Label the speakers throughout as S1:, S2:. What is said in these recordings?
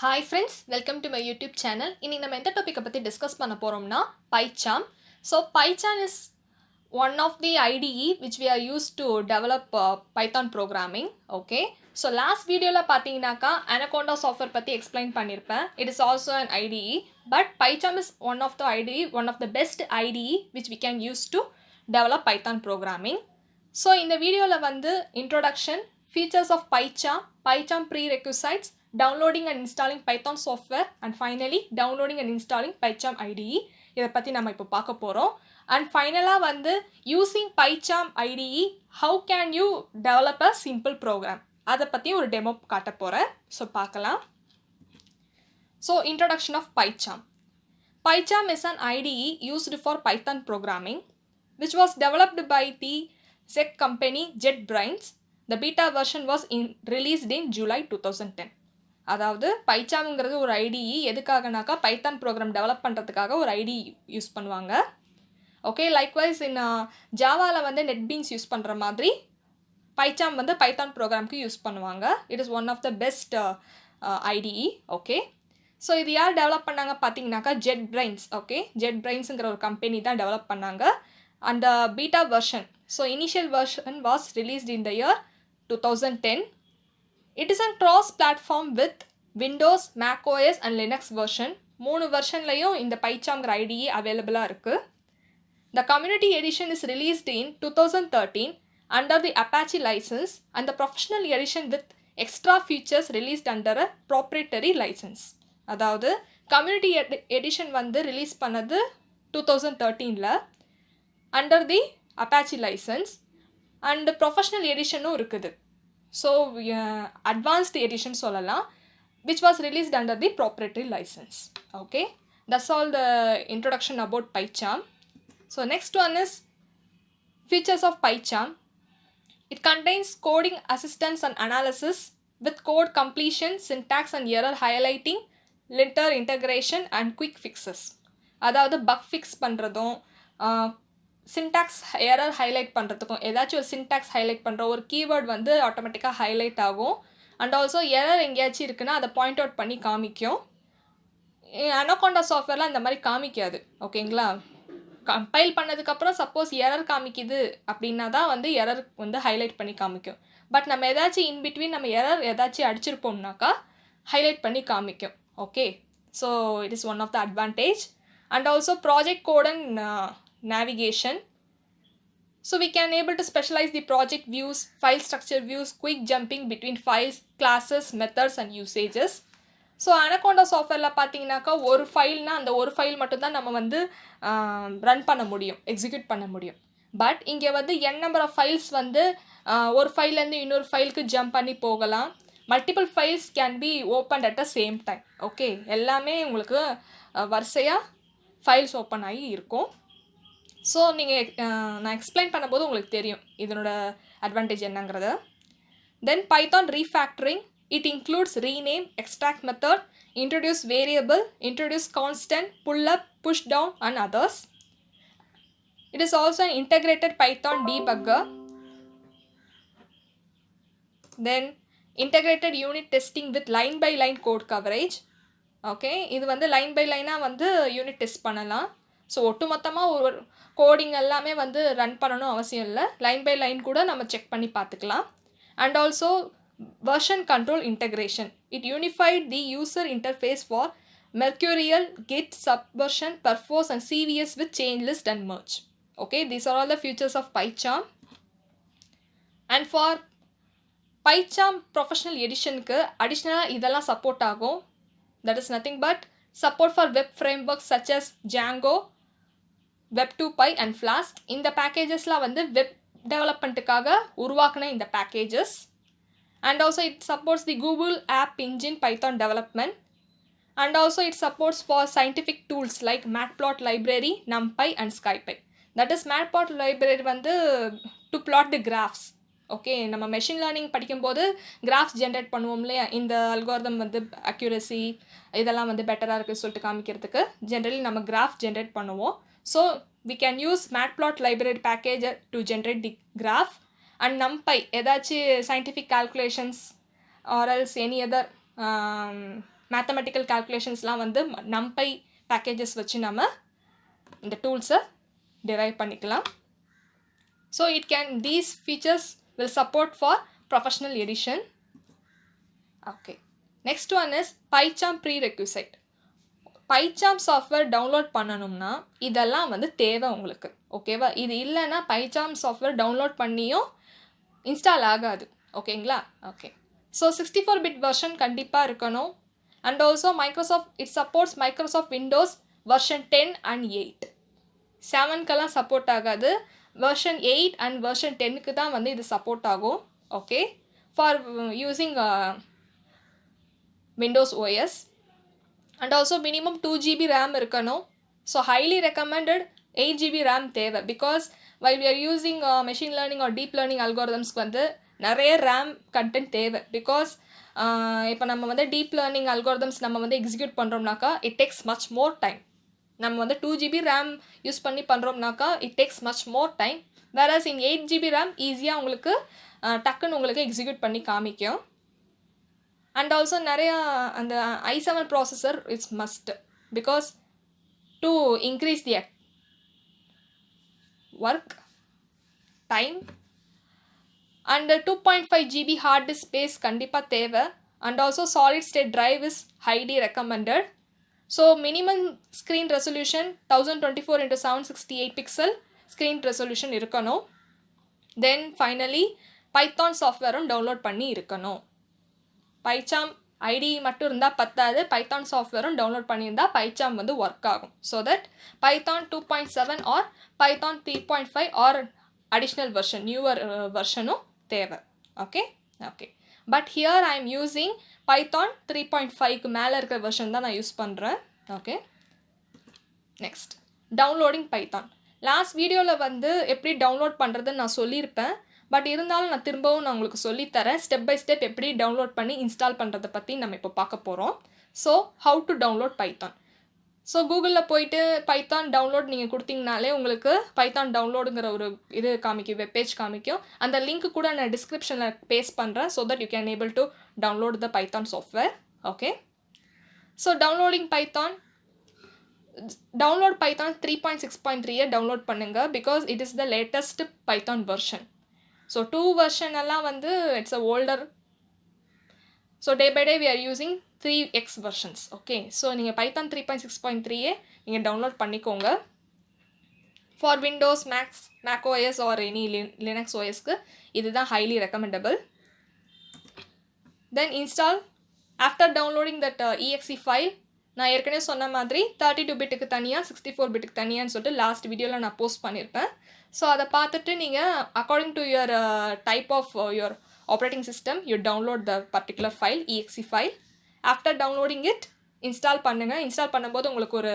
S1: Hi friends, welcome to my YouTube channel. இன்னைக்கு நம்ம எந்த டாபிக்கை பற்றி டிஸ்கஸ் பண்ண போகிறோம்னா PyCharm. So PyCharm is one of the IDE which we are used to develop Python programming. Okay. So last videoவில் பார்த்தீங்கன்னாக்கா Anaconda software பற்றி explain பண்ணியிருப்பேன். It is also an IDE, but PyCharm is one of the IDE, one of the best IDE which we can use to develop Python programming. So இந்த வீடியோவில் வந்து introduction, features of PyCharm, PyCharm prerequisites, downloading and installing Python software, and finally downloading and installing PyCharm IDE இதை பற்றி நம்ம இப்போ பார்க்க போகிறோம். And ஃபைனலாக வந்து using PyCharm IDE how can you develop a simple program அதை பற்றி ஒரு டெமோ காட்ட போகிறேன். ஸோ பார்க்கலாம். So introduction of PyCharm. PyCharm is an IDE used for Python programming which was developed by the Czech company JetBrains. The beta version was released in July 2010. அதாவது பைச்சாம்ங்கிறது ஒரு IDE எதுக்காகனாக்கா பைத்தான் ப்ரோக்ராம் டெவலப் பண்ணுறதுக்காக ஒரு ID use பண்ணுவாங்க. Okay, likewise in ஜாவாவில் வந்து NetBeans use பண்ணுற மாதிரி பைச்சாம் வந்து பைத்தான் ப்ரோக்ராம்க்கு யூஸ் பண்ணுவாங்க. It is one of the best IDE. Okay, so இது யார் டெவலப் பண்ணாங்க பார்த்தீங்கன்னாக்கா JetBrains. ஓகே, JetBrainsங்கிற ஒரு கம்பெனி தான் டெவலப் பண்ணாங்க. அந்த beta version, so initial version was released in the year 2010. It is a cross-platform with Windows, Mac OS and Linux version. 3 வெர்ஷன்லையும் இந்த PyCharmங்கிற IDE அவைலபிளாக இருக்குது. The community edition is released in 2013 under the Apache license and the professional edition with extra features released under a proprietary license. அதாவது community edition வந்து release பண்ணது 2013ல் under the Apache license and professional editionும் இருக்குது. So advanced edition சொல்லலாம், which was released under the proprietary license. Okay, that's all the introduction about PyCharm. So next one is features of PyCharm. It contains coding assistance and analysis with code completion, syntax and error highlighting, linter integration and quick fixes. அதாவது buck fix பண்ணுறதும் syntax error highlight பண்ணுறதுக்கும், ஏதாச்சும் ஒரு syntax highlight பண்ணுற ஒரு keyword வந்து ஆட்டோமேட்டிக்காக highlight ஆகும். அண்ட் ஆல்சோ எரர் எங்கேயாச்சும் இருக்குன்னா அதை பாயிண்ட் அவுட் பண்ணி காமிக்கும். அனகோண்டா சாஃப்ட்வேர்லாம் இந்த மாதிரி காமிக்காது. ஓகேங்களா, கம்பைல் பண்ணதுக்கப்புறம் சப்போஸ் எரர் காமிக்குது அப்படின்னா தான் வந்து எரர் வந்து ஹைலைட் பண்ணி காமிக்கும். பட் நம்ம ஏதாச்சும் இன்பிட்வீன் நம்ம எரர் ஏதாச்சும் அடிச்சிருப்போம்னாக்கா ஹைலைட் பண்ணி காமிக்கும். Okay, so it is one of the advantage. And also project code and navigation, so we can able to specialize the project views, file structure views, quick jumping between files, classes, methods and usages. So anaconda சாஃப்ட்வேரில் பார்த்தீங்கன்னாக்கா ஒரு ஃபைல்னா அந்த ஒரு file மட்டும்தான் நம்ம வந்து run பண்ண முடியும், எக்ஸிக்யூட் பண்ண முடியும். பட் இங்கே வந்து n நம்பர் ஆஃப் ஃபைல்ஸ் வந்து ஒரு ஃபைல்லேருந்து இன்னொரு ஃபைலுக்கு ஜம்ப் பண்ணி போகலாம். Multiple files can be open at a same time. Okay, எல்லாமே உங்களுக்கு வரிசையாக ஃபைல்ஸ் ஓப்பன் ஆகி இருக்கும். ஸோ நீங்கள் நான் எக்ஸ்பிளைன் பண்ணும்போது உங்களுக்கு தெரியும் இதனோட அட்வான்டேஜ் என்னங்கிறது. Then Python refactoring, it includes rename, extract method, introduce variable, introduce constant, pull up, push down and others. It is also an integrated Python debugger. Then integrated unit testing with line by line code coverage. Okay, இது வந்து line by லைனாக வந்து unit test பண்ணலாம். So ஒட்டுமொத்தமாக ஒரு coding எல்லாமே வந்து run பண்ணணும் அவசியம் இல்லை, லைன் பை லைன் கூட நம்ம செக் பண்ணி பார்த்துக்கலாம். And also version control integration, it unified the user interface for Mercurial, Git, Subversion, Perforce and CVS with change list and merge. Okay, these are all the features of PyCharm. And for PyCharm professional editionக்கு அடிஷ்னலாக இதெல்லாம் support ஆகும். That is nothing but support for web frameworks such as Django, Web2Py and Flask. இந்த பேக்கேஜஸ்லாம் வந்து web டெவலப்மெண்ட்டுக்காக உருவாக்கின இந்த packages. And also it supports the Google app engine Python development. And also it supports for scientific tools like matplot library, NumPy and SciPy. That is matplot library வந்து to plot the graphs. Okay, நம்ம machine learning படிக்கும்போது graphs generate பண்ணுவோம் இல்லையா, இந்த algorithm வந்து accuracy இதெல்லாம் வந்து பெட்டராக இருக்குன்னு சொல்லிட்டு காமிக்கிறதுக்கு ஜென்ரலி நம்ம கிராஃப் ஜென்ரேட் பண்ணுவோம். So we can use matplot library package to generate the graph. And numpy ஏதாச்சும் scientific calculations or else any other mathematical கால்குலேஷன்ஸ்லாம் வந்து நம்பை பேக்கேஜஸ் வச்சு நம்ம இந்த டூல்ஸை derive பண்ணிக்கலாம். So these features will support for professional edition. Okay. Next one is PyCharm prerequisite. PyCharm software download பண்ணணும்னா இதெல்லாம் வந்து தேவை உங்களுக்கு. ஓகேவா? இது இல்லைன்னா PyCharm software டவுன்லோட் பண்ணியும் இன்ஸ்டால் ஆகாது. ஓகேங்களா? ஓகே. ஸோ 64-bit வெர்ஷன் கண்டிப்பாக இருக்கணும். And also it supports Microsoft Windows version 10 and 8. 7க்கெல்லாம் சப்போர்ட் ஆகாது. வெர்ஷன் 8 அண்ட் வெர்ஷன் 10க்கு தான் வந்து இது சப்போர்ட் ஆகும். Okay, for using Windows OS. And also minimum 2GB RAM இருக்கணும். So highly recommended 8GB RAM தேவை. Because while we are using machine learning or deep learning algorithmஸ்க்கு வந்து நிறைய RAM கண்டென்ட் தேவை. பிகாஸ் இப்போ நம்ம வந்து டீப் லேர்னிங் அல்காரிதம்ஸ் நம்ம வந்து எக்ஸிக்யூட் பண்ணுறோம்னாக்கா it takes much more time. நம்ம வந்து 2GB RAM யூஸ் பண்ணி பண்ணுறோம்னாக்கா it takes much more time. Whereas in 8GB RAM ஈஸியாக உங்களுக்கு டக்குன்னு உங்களுக்கு எக்ஸிக்யூட் பண்ணி காமிக்கும். அண்ட் ஆல்சோ நிறையா அந்த i7 processor it's must because to increase the work time. And 2.5GB hard disk space கண்டிப்பாக தேவை. And also solid state drive is highly recommended. So minimum screen resolution 1024x768 pixel screen resolution இருக்கணும். Then finally Python சாஃப்ட்வேரும் download பண்ணி இருக்கணும். PyCharm IDE மட்டும் இருந்தால் பத்தாது, Python சாஃப்ட்வேரும் டவுன்லோட் பண்ணியிருந்தால் PyCharm வந்து ஒர்க் ஆகும். So that Python 2.7 or Python 3.5 or additional version newer வெர்ஷனும் தேவை. Okay okay. But here I am using Python 3.5க்கு மேலே இருக்கிற வெர்ஷன் தான் நான் யூஸ் பண்ணுறேன். Okay. Next downloading Python. Last வீடியோவில் வந்து எப்படி டவுன்லோட் பண்ணுறதுன்னு நான் சொல்லியிருப்பேன். பட் இருந்தாலும் நான் திரும்பவும் நான் உங்களுக்கு சொல்லித்தரேன். ஸ்டெப் பை ஸ்டெப் எப்படி டவுன்லோட் பண்ணி இன்ஸ்டால் பண்ணுறதை பற்றி நம்ம இப்போ பார்க்க போகிறோம். So how to download Python. So கூகுளில் போயிட்டு Python டவுன்லோட் நீங்கள் கொடுத்தீங்கனாலே உங்களுக்கு Python டவுன்லோடுங்கிற ஒரு இது காமிக்கும், வெப்பேஜ் காமிக்கும். அந்த லிங்க் கூட நான் டிஸ்கிரிப்ஷனில் பேஸ்ட் பண்ணுறேன். So that you can able to download the Python software. Okay. So downloading Python, download Python 3.6.3 download பண்ணுங்கள். Because it is the latest Python version. So 2 version எல்லாம் வந்து it's a older. So day by day we are using 3x versions. Okay. So நீங்கள் Python 3.6.3 நீங்கள் download பண்ணிக்கோங்க. For Windows Mac OS or any Linux OSக்கு இதுதான் highly recommendable. Then install. After downloading that exe file, நான் ஏற்கனவே சொன்ன மாதிரி 32-பிட்டுக்கு தனியாக 64-பிட்டுக்கு தனியான்னு சொல்லிட்டு லாஸ்ட் வீடியோவில் நான் போஸ்ட் பண்ணியிருப்பேன். ஸோ அதை பார்த்துட்டு நீங்கள் according to your type of your operating system you download the particular file, exe file. After downloading it install பண்ணுங்க. இன்ஸ்டால் பண்ணும்போது உங்களுக்கு ஒரு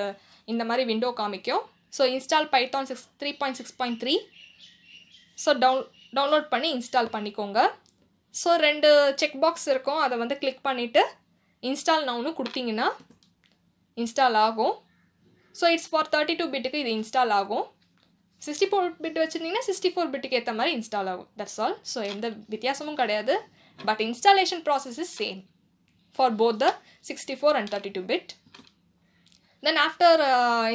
S1: இந்த மாதிரி விண்டோ காமிக்கும். So install Python 3.6.3. So download பண்ணி இன்ஸ்டால் பண்ணிக்கோங்க. ஸோ 2 செக் பாக்ஸ் இருக்கும், அதை வந்து கிளிக் பண்ணிவிட்டு இன்ஸ்டால் நவுன்னு கொடுத்தீங்கன்னா இன்ஸ்டால் ஆகும். ஸோ இட்ஸ் ஃபார் 32-பிட்டுக்கு இது இன்ஸ்டால் ஆகும். 64-பிட் வச்சுருந்தீங்கன்னா 64-பிட்டுக்கு ஏற்ற மாதிரி இன்ஸ்டால் ஆகும். That's all. ஸோ எந்த வித்தியாசமும் கிடையாது. But installation process is same for both the 64 and 32-bit. Then after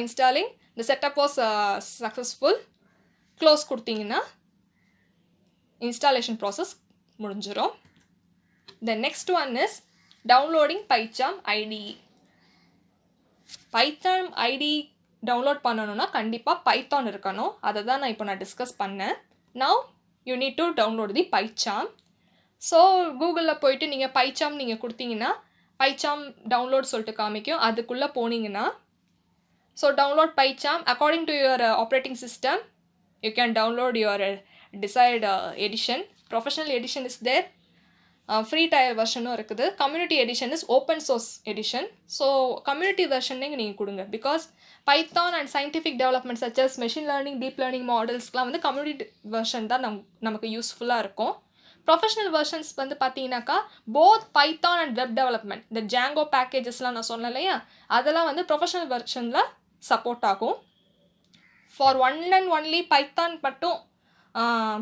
S1: installing the setup was successful. Close கொடுத்தீங்கன்னா இன்ஸ்டாலேஷன் ப்ராசஸ் முடிஞ்சிடும். Then next one is downloading PyCharm IDE. Python IDE download பண்ணணும்னா கண்டிப்பாக Python இருக்கணும். அதை தான் நான் இப்போ discuss பண்ணேன். Now you need to download the PyCharm. So கூகுளில் போயிட்டு நீங்கள் PyCharm நீங்கள் கொடுத்தீங்கன்னா PyCharm டவுன்லோட் சொல்லிட்டு காமிக்கும். அதுக்குள்ளே போனீங்கன்னா so download PyCharm according to your operating system you can download your desired edition. Professional edition is there. Free tier வெர்ஷனும் இருக்குது. Community edition is open source edition. So community வெர்ஷனே நீங்கள் கொடுங்க. Because Python and scientific development such as machine learning deep learning மாடல்ஸ்க்குலாம் வந்து community version தான் நமக்கு யூஸ்ஃபுல்லாக இருக்கும். ப்ரொஃபஷனல் வெர்ஷன்ஸ் வந்து பார்த்தீங்கன்னாக்கா both Python and web development இந்த Django பேக்கேஜஸ்லாம் நான் சொன்னேன் இல்லையா, அதெல்லாம் வந்து ப்ரொஃபஷனல் வெர்ஷனில் சப்போர்ட் ஆகும். For one and only Python மட்டும்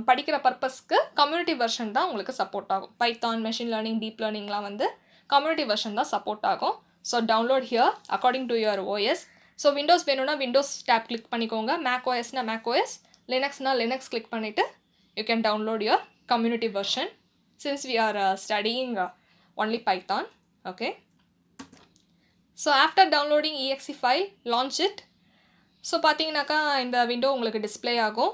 S1: படிக்கிற பர்பஸ்க்கு கம்யூனிட்டி வெர்ஷன் தான் உங்களுக்கு சப்போர்ட் ஆகும். Python மெஷின் லேர்னிங் டீப் லேர்னிங்லாம் வந்து கம்யூனிட்டி வெர்ஷன் தான் சப்போர்ட் ஆகும். So download here according to your OS. So Windows வேணும்னா விண்டோஸ் டேப் கிளிக் பண்ணிக்கோங்க, மேக் ஓஎஸ்னா மேக் ஓஎஸ், லினக்ஸ்னா லினக்ஸ் கிளிக் பண்ணிவிட்டு you can download your community version since we are studying only Python. Okay, so after downloading exe file, launch it. So பார்த்தீங்கன்னாக்கா இந்த window உங்களுக்கு display ஆகும்.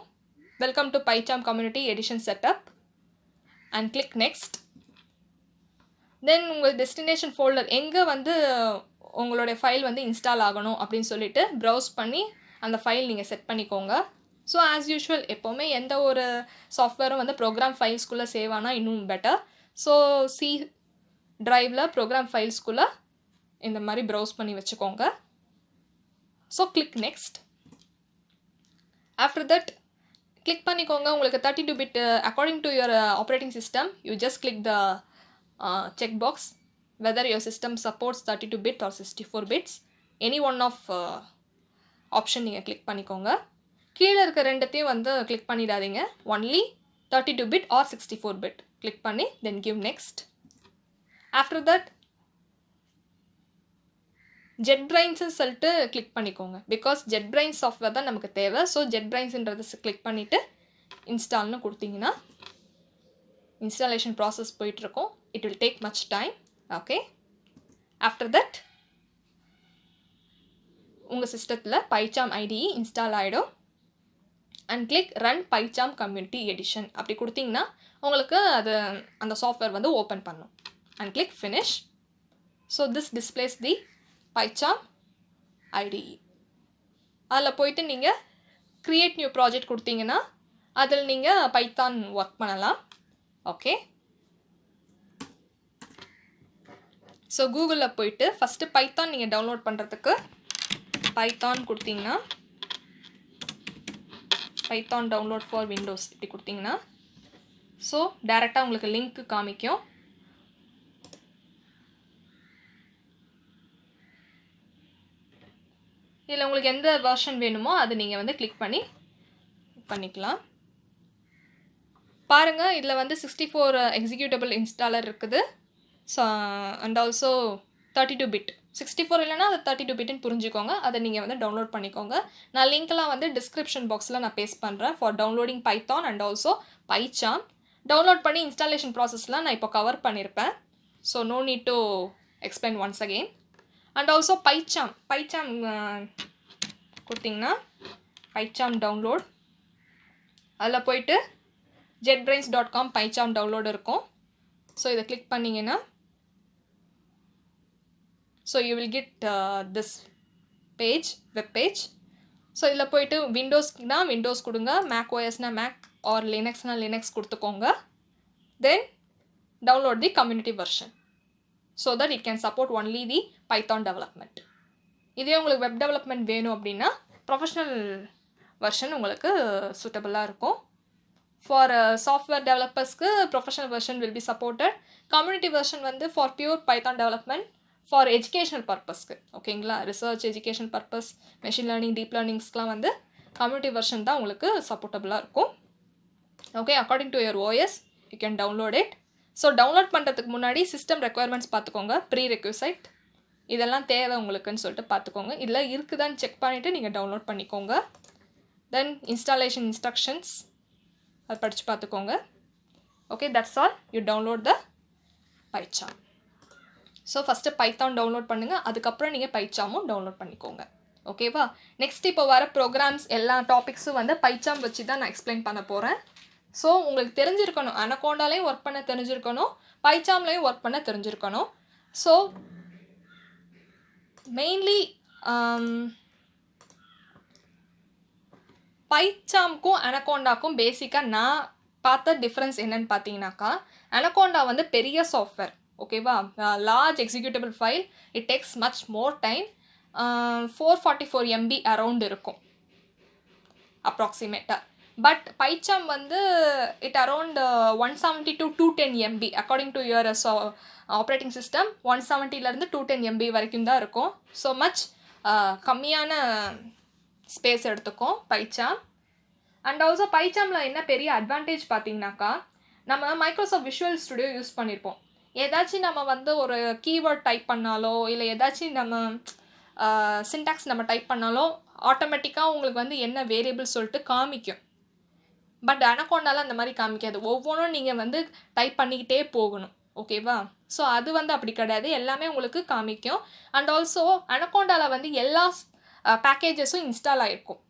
S1: Welcome to PyCharm community edition setup and click next. Then உங்கள் destination folder எங்கே வந்து உங்களுடைய file வந்து install ஆகணும் அப்படின்னு சொல்லிட்டு ப்ரௌஸ் பண்ணி அந்த ஃபைல் நீங்கள் செட் பண்ணிக்கோங்க. ஸோ ஆஸ் யூஷுவல் எப்போவுமே எந்த ஒரு சாஃப்ட்வேரும் வந்து ப்ரோக்ராம் ஃபைல்ஸ்குள்ளே சேவ் ஆனால் இன்னும் பெட்டர். ஸோ சி ட்ரைவில் ப்ரோக்ராம் ஃபைல்ஸ்குள்ளே இந்த மாதிரி ப்ரௌஸ் பண்ணி வச்சுக்கோங்க. So click next. After that click பண்ணிக்கோங்க. உங்களுக்கு 32 bit according to your operating system you just click the cheque box whether your system supports 32 bit or 64 bits. any one of option நீங்கள் click பண்ணிக்கோங்க. கீழே இருக்க ரெண்டுத்தையும் வந்து கிளிக் பண்ணிடாதீங்க. Only 32 bit or 64 bit click பண்ணி then give next. After that ஜெட்பிரைன்ஸ்ன்னு சொல்லிட்டு கிளிக் பண்ணிக்கோங்க. பிகாஸ் ஜெட்பிரைன்ஸ் சாஃப்ட்வேர் தான் நமக்கு தேவை. ஸோ ஜெட்பிரைன்ஸ்ன்றது கிளிக் பண்ணிவிட்டு இன்ஸ்டால்னு கொடுத்தீங்கன்னா இன்ஸ்டாலேஷன் ப்ராசஸ் போயிட்டுருக்கும். It will take much time. Okay, after that உங்கள் சிஸ்டத்தில் பைச்சாம் ஐடிஇ இன்ஸ்டால் ஆகிடும். And click run பைச்சாம் community edition அப்படி கொடுத்தீங்கன்னா உங்களுக்கு அது அந்த சாஃப்ட்வேர் வந்து ஓப்பன் பண்ணும். And click finish. So this displays the பைச்சாம் ITE. அதில் போயிட்டு நீங்கள் க்ரியேட் நியூ ப்ராஜெக்ட் கொடுத்தீங்கன்னா அதில் நீங்கள் பைத்தான் ஒர்க் பண்ணலாம். ஓகே, ஸோ கூகுளில் போயிட்டு ஃபஸ்ட்டு பைத்தான் நீங்கள் டவுன்லோட் பண்ணுறதுக்கு பைத்தான் கொடுத்தீங்கன்னா பைத்தான் டவுன்லோட் ஃபார் விண்டோஸ் இப்படி கொடுத்தீங்கன்னா ஸோ டேரெக்டாக உங்களுக்கு லிங்க் காமிக்கும். இதில் உங்களுக்கு எந்த வெர்ஷன் வேணுமோ அது நீங்கள் வந்து கிளிக் பண்ணிக்கலாம். பாருங்கள், இதில் வந்து 64 எக்ஸிக்யூட்டபிள் இன்ஸ்டாலர் இருக்குது. ஸோ அண்ட் ஆல்சோ 32 bit 64 இல்லைனா அது 32 bitன்னு புரிஞ்சுக்கோங்க. அதை நீங்கள் வந்து டவுன்லோட் பண்ணிக்கோங்க. நான் லிங்க்லாம் வந்து டிஸ்கிரிப்ஷன் பாக்ஸில் நான் பேஸ்ட் பண்ணுறேன் for downloading Python and also PyCharm. Download பண்ணி இன்ஸ்டாலேஷன் ப்ராசஸ்லாம் நான் இப்போ கவர் பண்ணியிருப்பேன். So no need to explain once again. And also PyCharm கொடுத்தீங்கன்னா பைச்சாம் டவுன்லோட் அதில் போயிட்டு jetbrains.com பைச்சாம் டவுன்லோடு இருக்கும். ஸோ இதை கிளிக் பண்ணிங்கன்னா so you will get this page, web page. So இதில் போயிட்டு விண்டோஸ்னா விண்டோஸ் கொடுங்க, மேக் ஓஎஸ்னா மேக் ஆர் லினக்ஸ்னா லினக்ஸ் கொடுத்துக்கோங்க. Then download the community version so that it can support only the Python development. இதே உங்களுக்கு வெப் டெவலப்மெண்ட் வேணும் அப்படின்னா ப்ரொஃபஷ்னல் வெர்ஷன் உங்களுக்கு சூட்டபுளாக இருக்கும். ஃபார் சாஃப்ட்வேர் டெவலப்பர்ஸ்க்கு professional version will be supported. Community version வந்து for pure Python development for educational பர்பஸ்க்கு, ஓகேங்களா, research education purpose, machine learning, deep லேர்னிங்ஸ்க்கெலாம் வந்து கம்யூனிட்டி வெர்ஷன் தான் உங்களுக்கு சப்போர்ட்டபுளாக இருக்கும். Okay, according to your OS you can download it. So download பண்ணுறதுக்கு முன்னாடி சிஸ்டம் ரெக்குயர்மெண்ட்ஸ் பார்த்துக்கோங்க, ப்ரீ ரெக்யூசைட் இதெல்லாம் தேவை உங்களுக்குன்னு சொல்லிட்டு பார்த்துக்கோங்க. இதில் இருக்குதான்னு செக் பண்ணிவிட்டு நீங்கள் டவுன்லோட் பண்ணிக்கோங்க. தென் இன்ஸ்டாலேஷன் இன்ஸ்ட்ரக்ஷன்ஸ் அது படித்து பார்த்துக்கோங்க. Okay, that's all. You download the பைச்சாம். So first Python download பண்ணுங்கள், அதுக்கப்புறம் நீங்கள் பைச்சாமும் டவுன்லோட் பண்ணிக்கோங்க. ஓகேவா? நெக்ஸ்ட் இப்போ வர ப்ரோக்ராம்ஸ் எல்லா டாபிக்ஸும் வந்து பைச்சாம் வச்சு தான் நான் எக்ஸ்பிளைன் பண்ண போகிறேன். ஸோ உங்களுக்கு தெரிஞ்சிருக்கணும், அனகோண்டாலையும் ஒர்க் பண்ண தெரிஞ்சிருக்கணும், பைச்சாம்லையும் ஒர்க் பண்ண தெரிஞ்சிருக்கணும். ஸோ மெயின்லி பைச்சாம்க்கும் அனகோண்டாக்கும் பேசிக்காக நான் பார்த்த டிஃப்ரென்ஸ் என்னன்னு பார்த்தீங்கன்னாக்கா, அனகோண்டா வந்து பெரிய சாஃப்ட்வேர், ஓகேவா, large executable file, it takes much more time. 444 MB around இருக்கும் அப்ராக்சிமேட்டாக. பட் பைச்சாம் வந்து it around 170 to 210 MB according to your operating system. 170லேருந்து 210 MB வரைக்கும் தான் இருக்கும். ஸோ மச் கம்மியான ஸ்பேஸ் எடுத்துக்கும் பைச்சாம். அண்ட் ஆல்சோ பைச்சாமில் என்ன பெரிய அட்வான்டேஜ் பார்த்தீங்கன்னாக்கா, நம்ம மைக்ரோசாஃப்ட் விஷுவல் ஸ்டுடியோ யூஸ் பண்ணியிருப்போம். ஏதாச்சும் நம்ம வந்து ஒரு கீவேர்ட் டைப் பண்ணாலோ இல்லை ஏதாச்சும் நம்ம சின்டாக்ஸ் நம்ம டைப் பண்ணாலோ ஆட்டோமேட்டிக்காக உங்களுக்கு வந்து என்ன வேரியபிள் சொல்லிட்டு காமிக்கும். பட் அனகோண்டால அந்த மாதிரி காமிக்காது. ஒவ்வொன்றும் நீங்கள் வந்து டைப் பண்ணிக்கிட்டே போகணும். ஓகேவா? ஸோ அது வந்து அப்படி கிடையாது, எல்லாமே உங்களுக்கு காமிக்கும். அண்ட் ஆல்சோ அனகோண்டால வந்து எல்லா பேக்கேஜஸும் இன்ஸ்டால் ஆகிருக்கும்.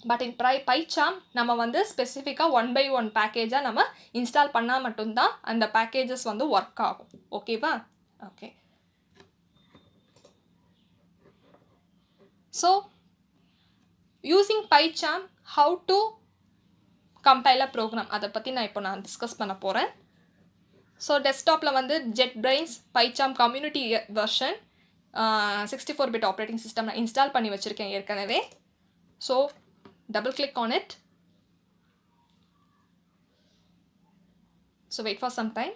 S1: பட் இன் பைச்சாம் நம்ம வந்து ஸ்பெசிஃபிக்காக 1 by 1 பேக்கேஜாக நம்ம இன்ஸ்டால் பண்ணால் மட்டும்தான் அந்த பேக்கேஜஸ் வந்து ஒர்க் ஆகும். ஓகேவா? Okay. So using PyCharm how to compile a program, அதை பற்றி நான் டிஸ்கஸ் பண்ண போகிறேன். ஸோ டெஸ்க்டாப்பில் வந்து JetBrains பைச்சாம் community version 64-bit operating system நான் இன்ஸ்டால் பண்ணி வச்சுருக்கேன் ஏற்கனவே. So double click on it. So wait for some time.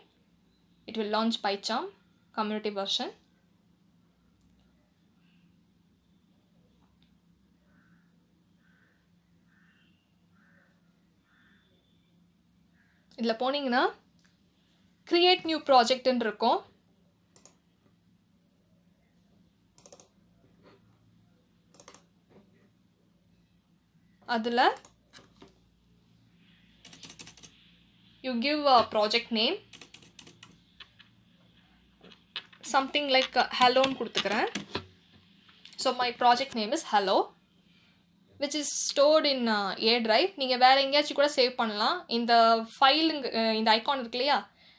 S1: It will launch PyCharm community version. இதில் போனீங்கன்னா create new project ன்னு இருக்கும். அதில் you give a project name, something like hello ன்னு கொடுத்துக்கிறேன். So my project name is hello, which is stored in A drive. நீங்கள் வேறு எங்கேயாச்சும் கூட சேவ் பண்ணலாம். இந்த ஃபைலுங்க இந்த ஐக்கான் இருக்கு இல்லையா,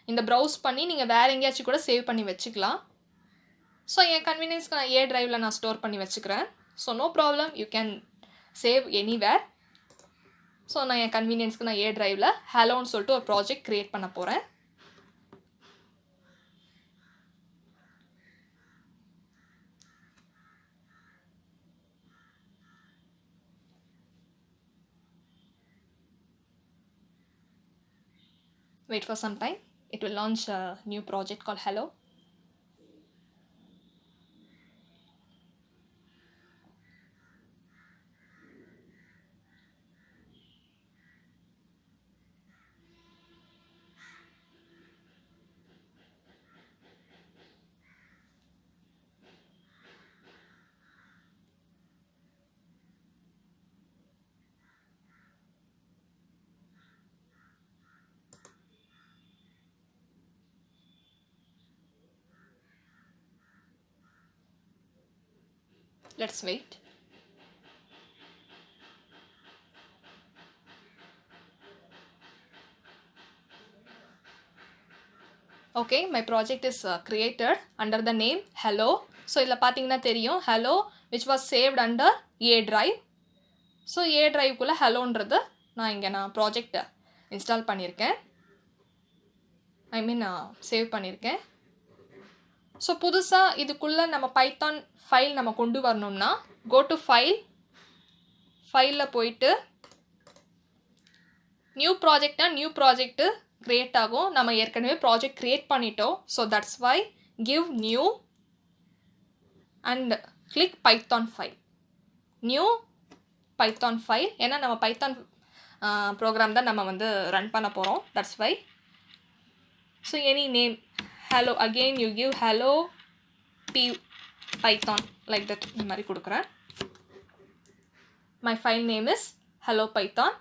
S1: இந்த ப்ரௌஸ் பண்ணி நீங்கள் வேறு எங்கேயாச்சும் கூட சேவ் பண்ணி வச்சுக்கலாம். ஸோ என் கன்வீனியன்ஸ்க்கு நான் A driveல நான் ஸ்டோர் பண்ணி வச்சுக்கிறேன். So no problem, you can save anywhere. So நான் என் கன்வீனியன்ஸ்க்கு நான் A driveல ஹலோன்னு சொல்லிட்டு ஒரு ப்ராஜெக்ட் க்ரியேட் பண்ண போகிறேன். Wait for some time. It will launch a new project called hello. Let's wait. Okay, my project is created under the name hello. So இதில் பார்த்தீங்கன்னா தெரியும் hello which was saved under A drive. So A driveக்குள்ளே ஹலோன்றது நான் project install பண்ணியிருக்கேன், save பண்ணியிருக்கேன். So புதுசாக இதுக்குள்ளே நம்ம Python file நம்ம கொண்டு வரணும்னா கோ டு ஃபைலில் போயிட்டு நியூ ப்ராஜெக்ட்டு க்ரியேட் ஆகும். நம்ம ஏற்கனவே ப்ராஜெக்ட் க்ரியேட் பண்ணிட்டோம். So that's why give new and click Python file. New Python file, ஏன்னா நம்ம பைத்தான் ப்ரோக்ராம் தான் நம்ம வந்து ரன் பண்ண போகிறோம். That's why. So any name hello, again you give hello python like that, இந்த மாதிரி கொடுக்குறேன். my file name is hello python.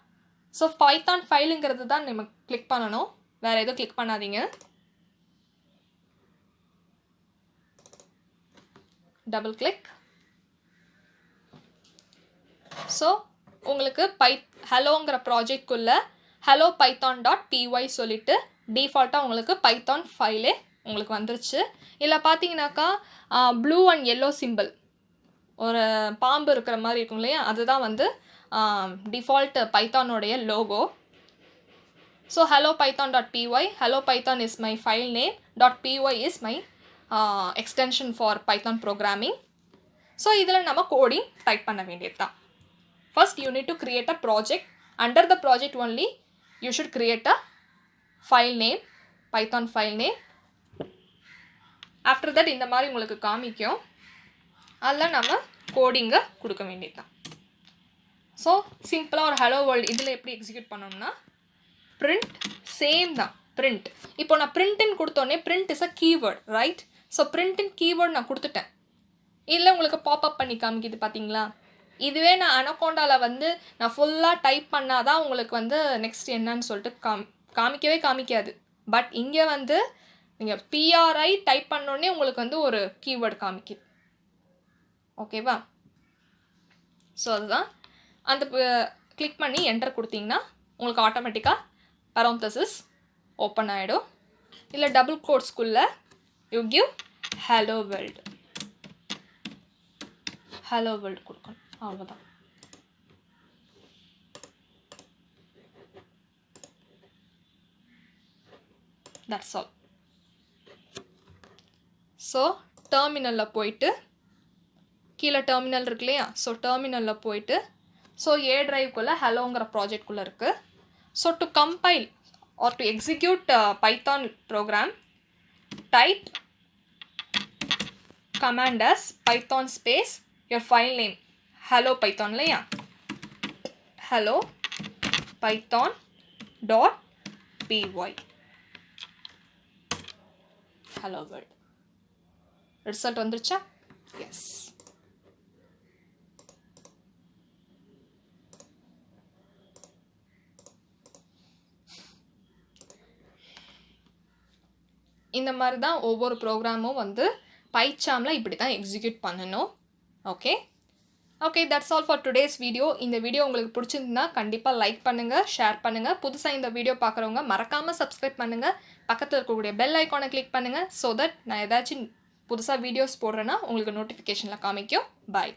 S1: So Python ஃபைலுங்கிறது தான் நம்ம கிளிக் பண்ணணும், வேறு எதுவும் கிளிக் பண்ணாதீங்க. Double click. ஸோ உங்களுக்கு ஹலோங்கிற ப்ராஜெக்ட்குள்ளே hello python.py சொல்லிட்டு டிஃபால்ட்டாக உங்களுக்கு பைத்தான் ஃபைலே உங்களுக்கு வந்துருச்சு. இதில் பார்த்தீங்கன்னாக்கா ப்ளூ அண்ட் எல்லோ சிம்பிள் ஒரு பாம்பு இருக்கிற மாதிரி இருக்கும் இல்லையா, அதுதான் வந்து டிஃபால்ட் பைத்தானோடைய logo. So hello python.py, hello python is my file name, .py is my extension for Python programming. So இதில் நம்ம கோடிங் டைப் பண்ண வேண்டியது தான். First you need to create a project. Under the project only you should create a file name, Python file name. After that இந்த மாதிரி உங்களுக்கு காமிக்கும், அதில் நம்ம கோடிங்கை கொடுக்க வேண்டியது தான். ஸோ சிம்பிளாக ஒரு ஹலோ வேர்ல்டு இதில் எப்படி எக்ஸிக்யூட் பண்ணோம்னா print சேம் தான், print. இப்போ நான் printன்னு கொடுத்தோன்னே print is a keyword, right? So printன்னு keyword நான் கொடுத்துட்டேன். இல்லை உங்களுக்கு பாப்அப் பண்ணி காமிக்குது பார்த்தீங்களா? இதுவே நான் அனகோண்டாவில் வந்து நான் ஃபுல்லாக டைப் பண்ணால் தான் உங்களுக்கு வந்து நெக்ஸ்ட் என்னன்னு சொல்லிட்டு காமிக்கவே காமிக்காது. பட் இங்கே வந்து நீங்கள் பிஆர்ஐ டைப் பண்ணோடனே உங்களுக்கு வந்து ஒரு கீவேர்டு காமிக்குது. ஓகேவா? ஸோ அதுதான் அந்த கிளிக் பண்ணி என்டர் கொடுத்தீங்கன்னா உங்களுக்கு ஆட்டோமேட்டிக்காக parenthesis ஓப்பன் ஆகிடும். இல்லை டபுள் கோட்ஸ்குள்ளே யூ கிவ் ஹலோ வேர்ல்டு கொடுக்கணும். அவ்வளோதான். That's all. ஸோ டெர்மினலில் போயிட்டு கீழே டெர்மினல் இருக்கு இல்லையா? ஸோ டெர்மினலில் போயிட்டு ஸோ ஏ ட்ரைவ்க்குள்ளே ஹலோங்கிற ப்ராஜெக்ட்குள்ளே இருக்குது. So to compile or to execute Python program type command as python space your file name hello python இல்லையா? hello python dot py hello world. Result வந்துருச்சா? எஸ். இந்த மாதிரி தான் ஒவ்வொரு ப்ரோக்ராமும் வந்து பைச்சாமில் இப்படி தான் எக்ஸிக்யூட் பண்ணணும். Okay okay, that's all for today's video. இந்த வீடியோ உங்களுக்கு பிடிச்சிருந்தா கண்டிப்பாக லைக் பண்ணுங்கள், ஷேர் பண்ணுங்கள். புதுசாக இந்த வீடியோ பார்க்குறவங்க மறக்காமல் சப்ஸ்கிரைப் பண்ணுங்கள். பக்கத்தில் இருக்கக்கூடிய பெல் ஐக்கானை கிளிக் பண்ணுங்கள். ஸோ தட் நான் ஏதாச்சும் புதுசாக வீடியோஸ் போடுறேன்னா உங்களுக்கு நோட்டிஃபிகேஷனில் காமிக்கும். பாய்.